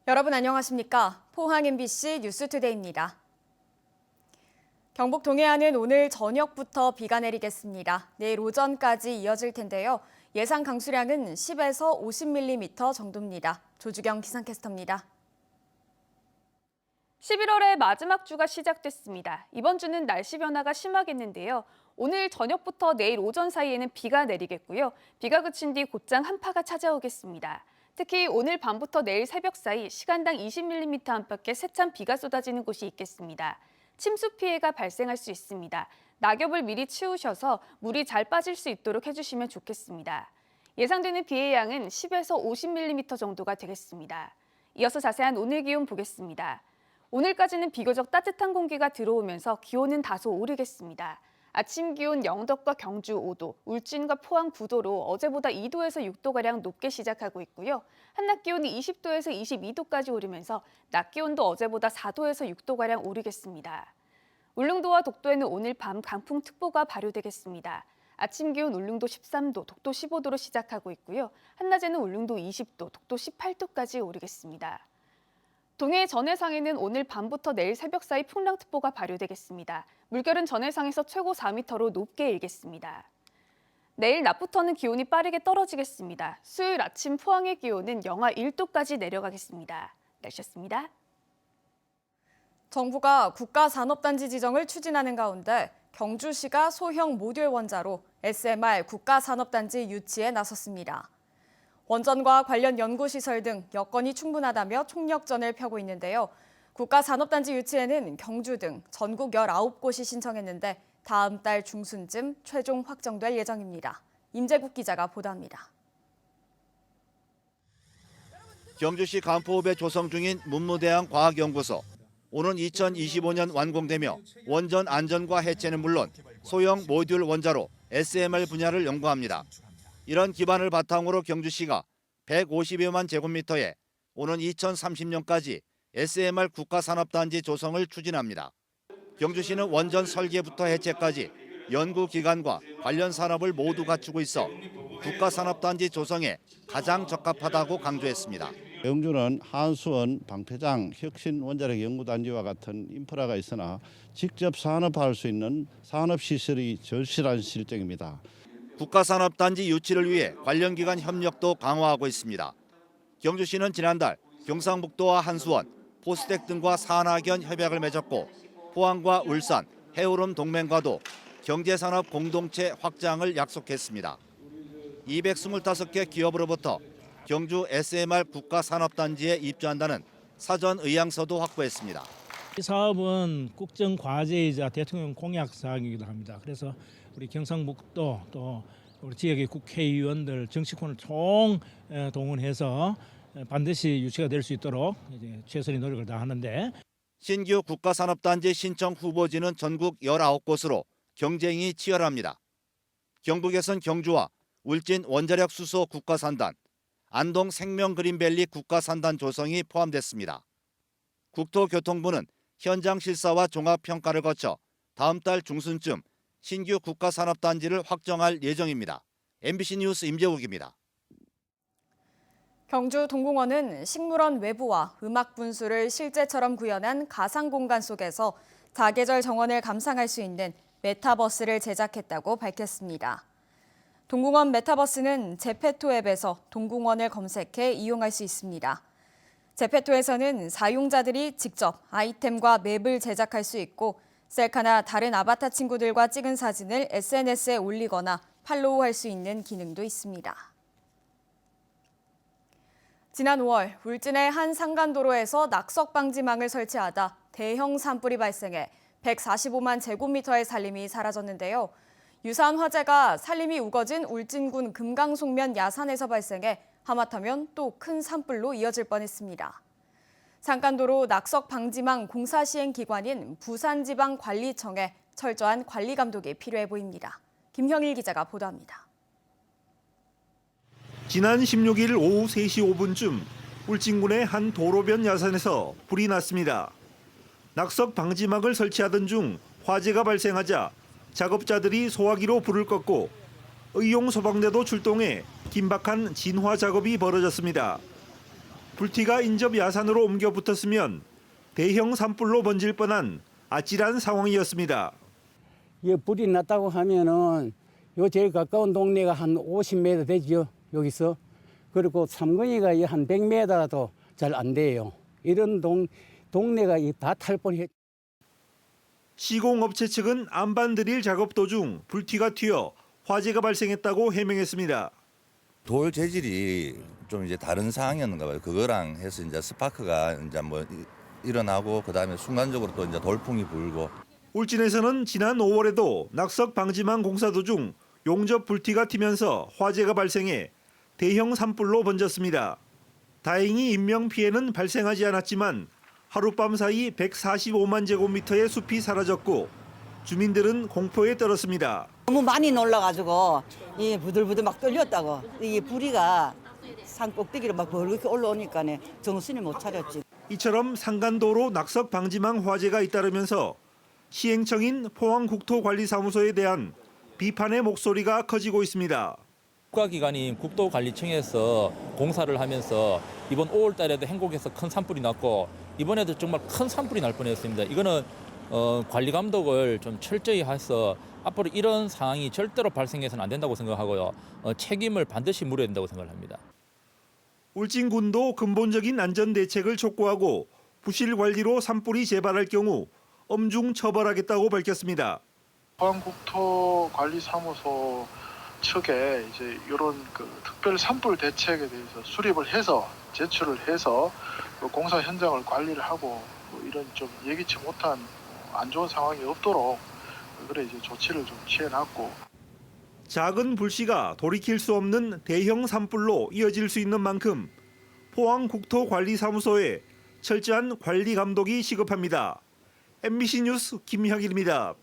여러분 안녕하십니까? 포항 MBC 뉴스투데이입니다. 경북 동해안은 오늘 저녁부터 비가 내리겠습니다. 내일 오전까지 이어질 텐데요. 예상 강수량은 10에서 50mm 정도입니다. 조주경 기상캐스터입니다. 11월의 마지막 주가 시작됐습니다. 이번 주는 날씨 변화가 심하겠는데요. 오늘 저녁부터 내일 오전 사이에는 비가 내리겠고요. 비가 그친 뒤 곧장 한파가 찾아오겠습니다. 특히 오늘 밤부터 내일 새벽 사이 시간당 20mm 안팎의 세찬 비가 쏟아지는 곳이 있겠습니다. 침수 피해가 발생할 수 있습니다. 낙엽을 미리 치우셔서 물이 잘 빠질 수 있도록 해주시면 좋겠습니다. 예상되는 비의 양은 10에서 50mm 정도가 되겠습니다. 이어서 자세한 오늘 기온 보겠습니다. 오늘까지는 비교적 따뜻한 공기가 들어오면서 기온은 다소 오르겠습니다. 아침 기온 영덕과 경주 5도, 울진과 포항 9도로 어제보다 2도에서 6도가량 높게 시작하고 있고요. 한낮 기온이 20도에서 22도까지 오르면서 낮 기온도 어제보다 4도에서 6도가량 오르겠습니다. 울릉도와 독도에는 오늘 밤 강풍특보가 발효되겠습니다. 아침 기온 울릉도 13도, 독도 15도로 시작하고 있고요. 한낮에는 울릉도 20도, 독도 18도까지 오르겠습니다. 동해 전해상에는 오늘 밤부터 내일 새벽 사이 풍랑특보가 발효되겠습니다. 물결은 전해상에서 최고 4m로 높게 일겠습니다. 내일 낮부터는 기온이 빠르게 떨어지겠습니다. 수요일 아침 포항의 기온은 영하 1도까지 내려가겠습니다. 날씨였습니다. 정부가 국가산업단지 지정을 추진하는 가운데 경주시가 소형 모듈 원자로 SMR 국가산업단지 유치에 나섰습니다. 원전과 관련 연구시설 등 여건이 충분하다며 총력전을 펴고 있는데요. 국가산업단지 유치에는 경주 등 전국 19곳이 신청했는데 다음 달 중순쯤 최종 확정될 예정입니다. 임재국 기자가 보도합니다. 경주시 간포읍에 조성 중인 문무대항 과학연구소. 오는 2025년 완공되며 원전 안전과 해체는 물론 소형 모듈 원자로 SMR 분야를 연구합니다. 이런 기반을 바탕으로 경주시가 150여만 제곱미터에 오는 2030년까지 SMR 국가산업단지 조성을 추진합니다. 경주시는 원전 설계부터 해체까지 연구기관과 관련 산업을 모두 갖추고 있어 국가산업단지 조성에 가장 적합하다고 강조했습니다. 경주는 한수원, 방패장, 혁신원자력 연구단지와 같은 인프라가 있으나 직접 산업화할 수 있는 산업시설이 절실한 실정입니다. 국가산업단지 유치를 위해 관련 기관 협력도 강화하고 있습니다. 경주시는 지난달 경상북도와 한수원, 포스텍 등과 산학연 협약을 맺었고 포항과 울산, 해오름 동맹과도 경제산업 공동체 확장을 약속했습니다. 225개 기업으로부터 경주 SMR 국가산업단지에 입주한다는 사전 의향서도 확보했습니다. 이 사업은 국정과제이자 대통령 공약 사항이기도 합니다. 그래서 우리 경상북도 또 우리 지역의 국회의원들 정치권을 동원해서 반드시 유치가 될 수 있도록 이제 최선의 노력을 다하는데 신규 국가산업단지 신청 후보지는 전국 19곳으로 경쟁이 치열합니다. 경북에선 경주와 울진 원자력 수소 국가산단, 안동 생명그린밸리 국가산단 조성이 포함됐습니다. 국토교통부는 현장 실사와 종합평가를 거쳐 다음 달 중순쯤 신규 국가산업단지를 확정할 예정입니다. MBC 뉴스 임재욱입니다. 경주 동궁원은 식물원 외부와 음악 분수를 실제처럼 구현한 가상 공간 속에서 사계절 정원을 감상할 수 있는 메타버스를 제작했다고 밝혔습니다. 동궁원 메타버스는 제페토 앱에서 동궁원을 검색해 이용할 수 있습니다. 제페토에서는 사용자들이 직접 아이템과 맵을 제작할 수 있고 셀카나 다른 아바타 친구들과 찍은 사진을 SNS에 올리거나 팔로우할 수 있는 기능도 있습니다. 지난 5월 울진의 한 상간도로에서 낙석 방지망을 설치하다 대형 산불이 발생해 145만 제곱미터의 산림이 사라졌는데요. 유사한 화재가 산림이 우거진 울진군 금강송면 야산에서 발생해 하마터면 또 큰 산불로 이어질 뻔했습니다. 상간도로 낙석 방지망 공사 시행 기관인 부산지방관리청에 철저한 관리 감독이 필요해 보입니다. 김형일 기자가 보도합니다. 지난 16일 오후 3시 5분쯤 울진군의 한 도로변 야산에서 불이 났습니다. 낙석 방지막을 설치하던 중 화재가 발생하자 작업자들이 소화기로 불을 껐고 의용 소방대도 출동해 긴박한 진화 작업이 벌어졌습니다. 불티가 인접 야산으로 옮겨 붙었으면 대형 산불로 번질 뻔한 아찔한 상황이었습니다. 이 불이 났다고 하면은 요 제일 가까운 동네가 한 50m 되죠. 여기서. 그리고 삼거리가 한 100m도 잘 안 돼요. 이런 동네가 다 탈 뻔했. 시공업체 측은 안반 드릴 작업 도중 불티가 튀어 화재가 발생했다고 해명했습니다. 돌 재질이 좀 이제 다른 상황이었는가 봐요. 그거랑 해서 이제 스파크가 이제 뭐 일어나고 그다음에 순간적으로 또 이제 돌풍이 불고. 울진에서는 지난 5월에도 낙석 방지망 공사 도중 용접 불티가 튀면서 화재가 발생해 대형 산불로 번졌습니다. 다행히 인명 피해는 발생하지 않았지만 하룻밤 사이 145만 제곱미터의 숲이 사라졌고 주민들은 공포에 떨었습니다. 너무 많이 놀라가지고 이 부들부들 막 떨렸다고. 이 불이가 산 꼭대기로 막 벌겋게 올라오니까 정신을 못 차렸지. 이처럼 산간도로 낙석 방지망 화재가 잇따르면서 시행청인 포항국토관리사무소에 대한 비판의 목소리가 커지고 있습니다. 국가기관인 국토관리청에서 공사를 하면서 이번 5월 달에도 행곡에서 큰 산불이 났고 이번에도 정말 큰 산불이 날 뻔했습니다. 이거는 관리 감독을 좀 철저히 해서 앞으로 이런 상황이 절대로 발생해서는 안 된다고 생각하고요. 책임을 반드시 물어야 된다고 생각합니다. 울진군도 근본적인 안전 대책을 촉구하고 부실 관리로 산불이 재발할 경우 엄중 처벌하겠다고 밝혔습니다. 포항국토관리사무소 측에 이제 이런 특별 산불 대책에 대해서 수립을 해서 제출을 해서 공사 현장을 관리를 하고 이런 좀 예기치 못한 안 좋은 상황이 없도록 그래 이제 조치를 좀 취해놨고. 작은 불씨가 돌이킬 수 없는 대형 산불로 이어질 수 있는 만큼 포항국토관리사무소에 철저한 관리 감독이 시급합니다. MBC 뉴스 김혁일입니다.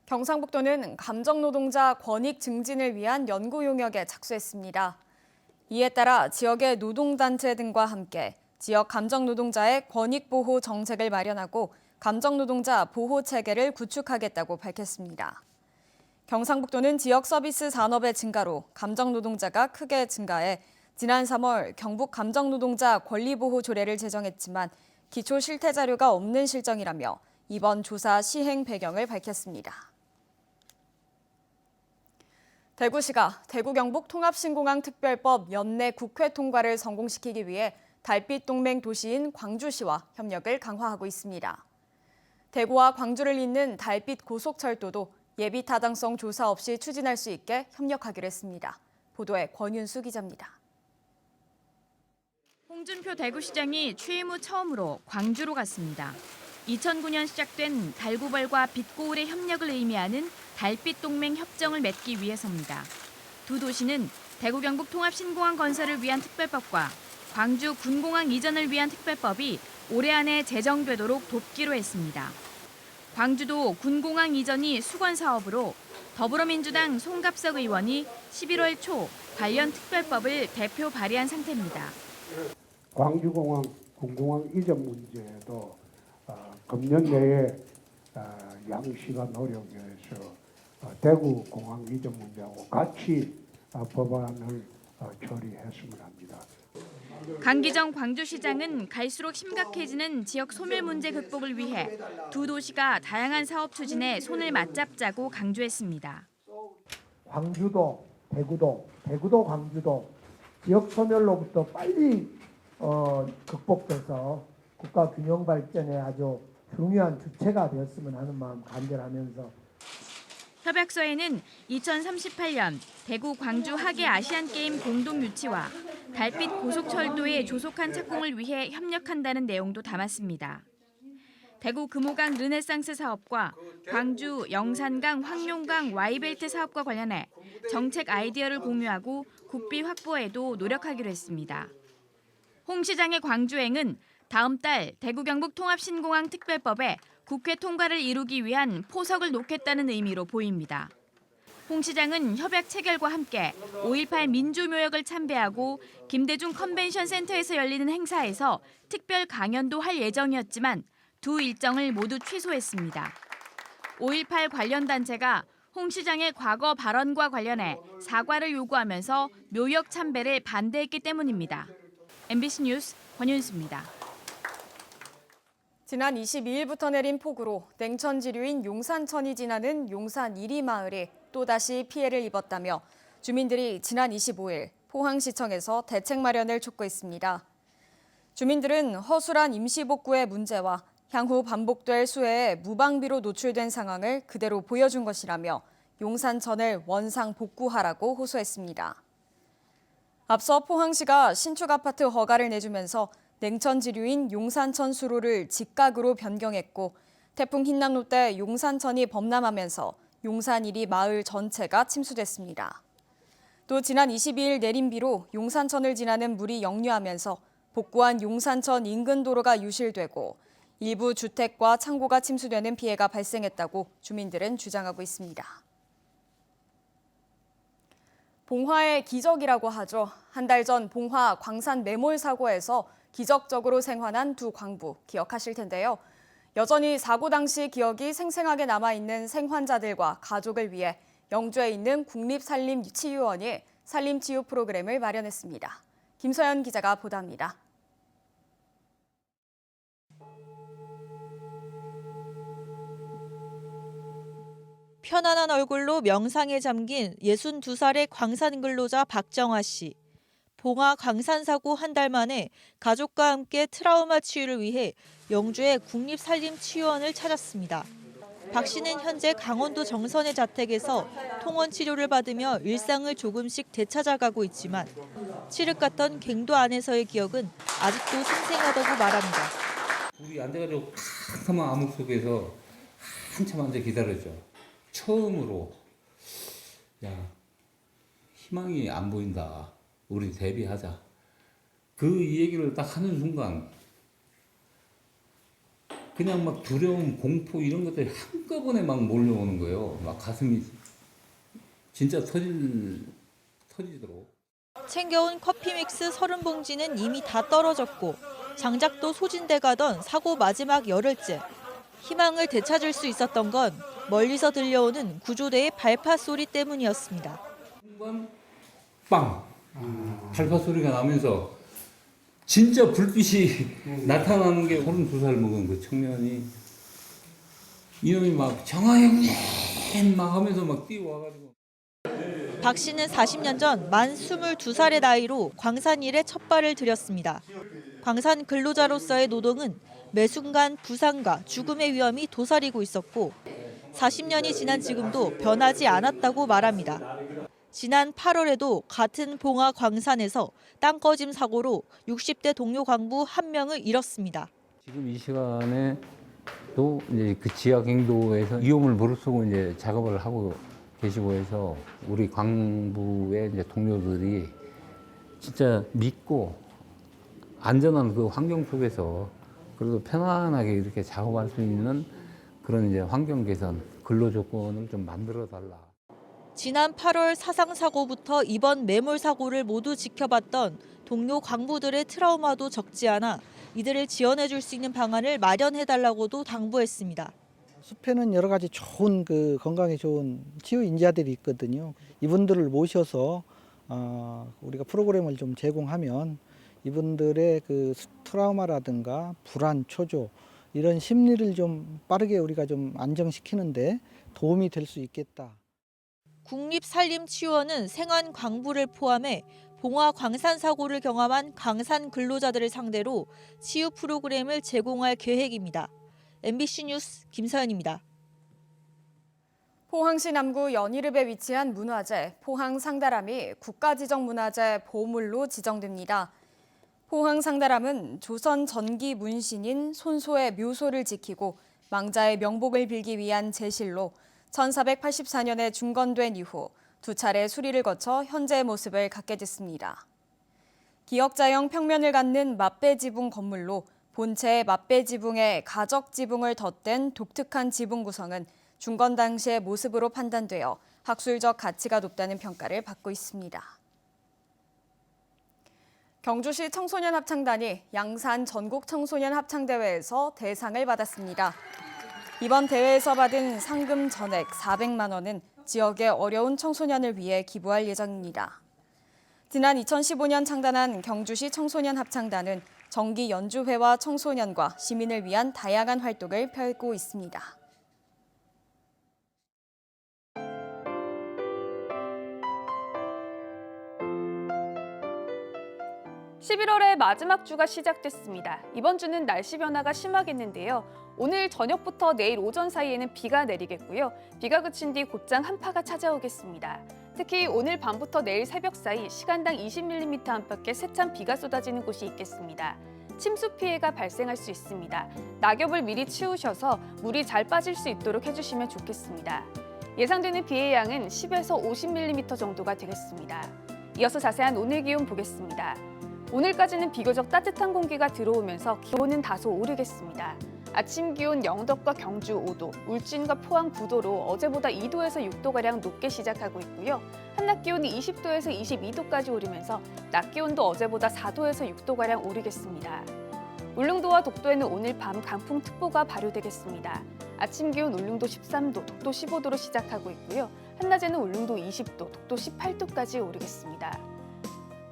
경상북도는 감정노동자 권익 증진을 위한 연구 용역에 착수했습니다. 이에 따라 지역의 노동단체 등과 함께 지역 감정노동자의 권익보호 정책을 마련하고 감정노동자 보호 체계를 구축하겠다고 밝혔습니다. 경상북도는 지역 서비스 산업의 증가로 감정노동자가 크게 증가해 지난 3월 경북 감정노동자 권리보호 조례를 제정했지만 기초 실태 자료가 없는 실정이라며 이번 조사 시행 배경을 밝혔습니다. 대구시가 대구 경북 통합신공항 특별법 연내 국회 통과를 성공시키기 위해 달빛 동맹 도시인 광주시와 협력을 강화하고 있습니다. 대구와 광주를 잇는 달빛 고속철도도 예비 타당성 조사 없이 추진할 수 있게 협력하기로 했습니다. 보도에 권윤수 기자입니다. 홍준표 대구시장이 취임 후 처음으로 광주로 갔습니다. 2009년 시작된 달구벌과 빛고울의 협력을 의미하는 달빛 동맹 협정을 맺기 위해서입니다. 두 도시는 대구 경북 통합신공항 건설을 위한 특별법과 광주 군공항 이전을 위한 특별법이 올해 안에 제정되도록 돕기로 했습니다. 광주도 군공항 이전이 수건 사업으로 더불어민주당 송갑석 의원이 11월 초 관련 특별법을 대표 발의한 상태입니다. 광주공항 군공항 이전 문제도 금년 내에 양시가 노력해서 대구 공항 이전 문제하고 같이 법안을 처리했으면 합니다. 강기정 광주시장은 갈수록 심각해지는 지역 소멸 문제 극복을 위해 두 도시가 다양한 사업 추진에 손을 맞잡자고 강조했습니다. 광주도 대구도 광주도 지역 소멸로부터 빨리 극복돼서 국가 균형 발전에 아주 중요한 주체가 되었으면 하는 마음 간절하면서 협약서에는 2038년 대구 광주 하계 아시안게임 공동 유치와 달빛 고속철도의 조속한 착공을 위해 협력한다는 내용도 담았습니다. 대구 금호강 르네상스 사업과 광주 영산강 황룡강 Y벨트 사업과 관련해 정책 아이디어를 공유하고 국비 확보에도 노력하기로 했습니다. 홍 시장의 광주행은 다음 달 대구 경북 통합신공항 특별법에 국회 통과를 이루기 위한 포석을 놓겠다는 의미로 보입니다. 홍 시장은 협약 체결과 함께 5.18 민주묘역을 참배하고 김대중 컨벤션 센터에서 열리는 행사에서 특별 강연도 할 예정이었지만 두 일정을 모두 취소했습니다. 5.18 관련 단체가 홍 시장의 과거 발언과 관련해 사과를 요구하면서 묘역 참배를 반대했기 때문입니다. MBC 뉴스 권윤수입니다. 지난 22일부터 내린 폭우로 냉천지류인 용산천이 지나는 용산 이리마을이 또다시 피해를 입었다며 주민들이 지난 25일 포항시청에서 대책 마련을 촉구했습니다. 주민들은 허술한 임시복구의 문제와 향후 반복될 수해에 무방비로 노출된 상황을 그대로 보여준 것이라며 용산천을 원상 복구하라고 호소했습니다. 앞서 포항시가 신축 아파트 허가를 내주면서 냉천지류인 용산천 수로를 직각으로 변경했고 태풍 흰남노 때 용산천이 범람하면서 용산 1리 마을 전체가 침수됐습니다. 또 지난 22일 내린 비로 용산천을 지나는 물이 역류하면서 복구한 용산천 인근 도로가 유실되고 일부 주택과 창고가 침수되는 피해가 발생했다고 주민들은 주장하고 있습니다. 봉화의 기적이라고 하죠. 한 달 전 봉화 광산 매몰 사고에서 기적적으로 생還한 두 광부 기억하실 텐데요. 여전히 사고 당시 기억이 생생하게 남아있는 생환자들과 가족을 위해 영주에 있는 국립산림치유원이 산림치유 프로그램을 마련했습니다. 김서연 기자가 보도합니다. 편안한 얼굴로 명상에 잠긴 62살의 광산 근로자 박정화 씨. 봉화 광산 사고 한 달 만에 가족과 함께 트라우마 치유를 위해 영주의 국립산림치유원을 찾았습니다. 박 씨는 현재 강원도 정선의 자택에서 통원 치료를 받으며 일상을 조금씩 되찾아가고 있지만 칠흑 같던 갱도 안에서의 기억은 아직도 생생하다고 말합니다. 우리 앉아가지고 캄캄한 암흑 속에서 한참 앉아 기다렸죠. 처음으로 야 희망이 안 보인다. 우리 대비하자. 그 얘기를 딱 하는 순간 그냥 막 두려움, 공포 이런 것들이 한꺼번에 막 몰려오는 거예요. 막 가슴이 진짜 터지도록. 챙겨온 커피 믹스 30봉지는 이미 다 떨어졌고 장작도 소진돼 가던 사고 마지막 열흘째. 희망을 되찾을 수 있었던 건 멀리서 들려오는 구조대의 발파 소리 때문이었습니다. 순간 빵! 발파 소리가 나면서 진짜 불빛이 나타나는 게 32살 먹은 그 청년이 이놈이 막 정화형님 막 하면서 막 뛰어와가지고. 박 씨는 40년 전 만 22살의 나이로 광산 일에 첫 발을 들였습니다. 광산 근로자로서의 노동은 매 순간 부상과 죽음의 위험이 도사리고 있었고 40년이 지난 지금도 변하지 않았다고 말합니다. 지난 8월에도 같은 봉화 광산에서 땅꺼짐 사고로 60대 동료 광부 1명을 잃었습니다. 지금 이 시간에도 이제 그 지하 갱도에서 위험을 무릅쓰고 이제 작업을 하고 계시고 해서 우리 광부의 이제 동료들이 진짜 믿고 안전한 그 환경 속에서 그래도 편안하게 이렇게 작업할 수 있는 그런 이제 환경 개선, 근로 조건을 좀 만들어 달라. 지난 8월 사상 사고부터 이번 매몰 사고를 모두 지켜봤던 동료 광부들의 트라우마도 적지 않아 이들을 지원해 줄 수 있는 방안을 마련해 달라고도 당부했습니다. 숲에는 여러 가지 좋은 그 건강에 좋은 치유 인자들이 있거든요. 이분들을 모셔서 우리가 프로그램을 좀 제공하면 이분들의 그 트라우마라든가 불안, 초조 이런 심리를 좀 빠르게 우리가 좀 안정시키는데 도움이 될 수 있겠다. 국립산림치유원은 생환 광부를 포함해 봉화 광산 사고를 경험한 강산 근로자들을 상대로 치유 프로그램을 제공할 계획입니다. MBC 뉴스 김서연입니다. 포항시 남구 연희읍에 위치한 문화재 포항 상다람이 국가지정문화재 보물로 지정됩니다. 포항 상다람은 조선 전기 문신인 손소의 묘소를 지키고 망자의 명복을 빌기 위한 제실로 1484년에 중건된 이후 두 차례 수리를 거쳐 현재의 모습을 갖게 됐습니다. 기역자형 평면을 갖는 맞배지붕 건물로 본체의 맞배지붕에 가적지붕을 덧댄 독특한 지붕 구성은 중건 당시의 모습으로 판단되어 학술적 가치가 높다는 평가를 받고 있습니다. 경주시 청소년 합창단이 양산 전국 청소년 합창대회에서 대상을 받았습니다. 이번 대회에서 받은 상금 전액 400만 원은 지역의 어려운 청소년을 위해 기부할 예정입니다. 지난 2015년 창단한 경주시 청소년 합창단은 정기 연주회와 청소년과 시민을 위한 다양한 활동을 펼고 있습니다. 11월의 마지막 주가 시작됐습니다. 이번 주는 날씨 변화가 심하겠는데요. 오늘 저녁부터 내일 오전 사이에는 비가 내리겠고요. 비가 그친 뒤 곧장 한파가 찾아오겠습니다. 특히 오늘 밤부터 내일 새벽 사이 시간당 20mm 안팎의 세찬 비가 쏟아지는 곳이 있겠습니다. 침수 피해가 발생할 수 있습니다. 낙엽을 미리 치우셔서 물이 잘 빠질 수 있도록 해주시면 좋겠습니다. 예상되는 비의 양은 10에서 50mm 정도가 되겠습니다. 이어서 자세한 오늘 기온 보겠습니다. 오늘까지는 비교적 따뜻한 공기가 들어오면서 기온은 다소 오르겠습니다. 아침 기온 영덕과 경주 5도, 울진과 포항 9도로 어제보다 2도에서 6도가량 높게 시작하고 있고요. 한낮 기온이 20도에서 22도까지 오르면서 낮 기온도 어제보다 4도에서 6도가량 오르겠습니다. 울릉도와 독도에는 오늘 밤 강풍특보가 발효되겠습니다. 아침 기온 울릉도 13도, 독도 15도로 시작하고 있고요. 한낮에는 울릉도 20도, 독도 18도까지 오르겠습니다.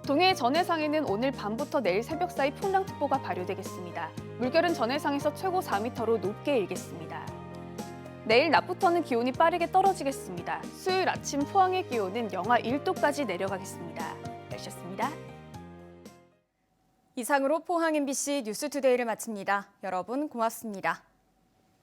동해 전해상에는 오늘 밤부터 내일 새벽 사이 풍랑특보가 발효되겠습니다. 물결은 전해상에서 최고 4m로 높게 일겠습니다. 내일 낮부터는 기온이 빠르게 떨어지겠습니다. 수요일 아침 포항의 기온은 영하 1도까지 내려가겠습니다. 날씨였습니다. 이상으로 포항 MBC 뉴스투데이를 마칩니다. 여러분 고맙습니다.